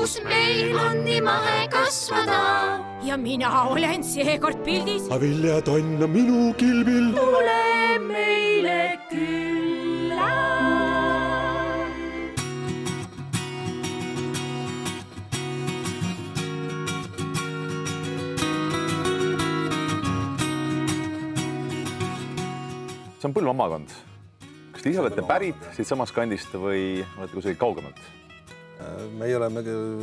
kus meil on nii mahe kasvada. Ja mina olen seekord pildis. Viljatonn on minu kilbil. Tule meile külla. See on Põlva maakond. Kas te ise olete pärit siit samast kandist või olete kusagilt kaugemalt? Meie oleme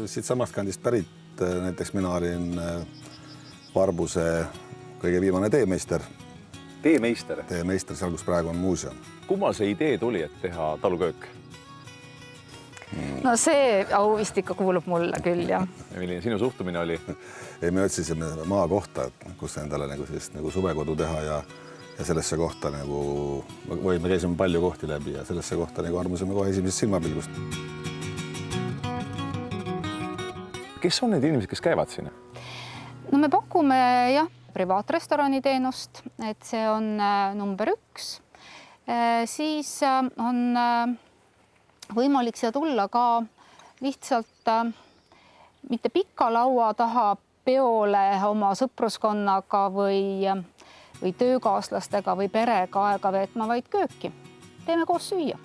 siit samast kandist pärit. Näiteks mina olin Varbuse kõige viimane teemeister. Teemeister? Teemeister seal, kus praegu on muuseum. Kummal see idee tuli, et teha taluköök? No see au vist ikka kuulub mulle küll, jah. Milline sinu suhtumine oli? Ei, me otsisime maa kohta, kus endale nagu suvekodu teha ja sellesse kohta me käisime palju kohti läbi ja sellesse kohta armusime kohe esimesest silmapilgust. Kes on need inimesed, kes käivad siin? No me pakume privaatrestorani teenust, et see on number 1. Siis on võimalik siia tulla ka lihtsalt mitte pika laua taha peole oma sõpruskonnaga või töökaaslastega või perega aega veetma, vaid kööki. Teeme koos süüa.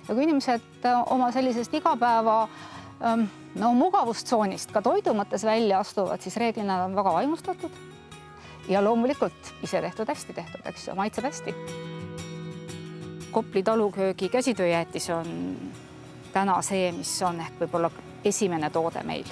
Ja kui inimesed oma sellisest igapäeva mugavustsoonist ka toidu mõttes välja astuvad, siis reeglina on väga vaimustatud. Ja loomulikult ise tehtud, hästi tehtud, eks ju, maitseb hästi. Kopli taluköögi käsitööjäätis on täna see, mis on ehk võib-olla esimene toode meil.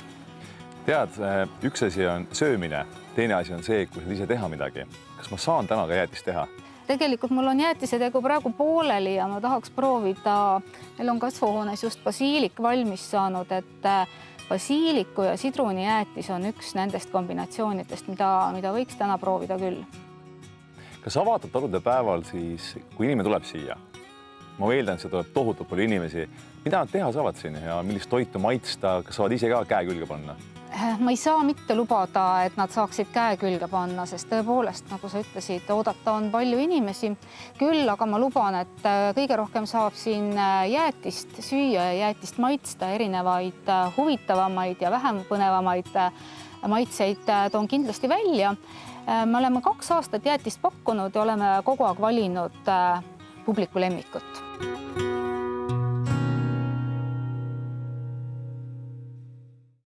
Tead, üks asi on söömine, teine asi on see, kui ise teha midagi. Kas ma saan täna ka jäätist teha? Tegelikult mul on jäätisetegu praegu pooleli ja ma tahaks proovida. Meil on kasvuhoones just basiilik valmis saanud, et basiiliku ja sidruni jäätis on üks nendest kombinatsioonidest, mida võiks täna proovida küll. Kas avatud talude päeval siis, kui inimene tuleb siia, ma eeldan, et see tuleb tohutult palju inimesi, mida nad teha saavad siin ja millist toitu maitsta, kas saavad ise ka käe külge panna? Ma ei saa mitte lubada, et nad saaksid käe külge panna, sest tõepoolest, nagu sa ütlesid, oodata on palju inimesi. Küll, aga ma luban, et kõige rohkem saab siin jäätist süüa ja jäätist maitsta, erinevaid huvitavamaid ja vähem põnevamaid maitseid toon kindlasti välja. Me oleme 2 aastat jäätist pakkunud ja oleme kogu aeg valinud publiku lemmikut.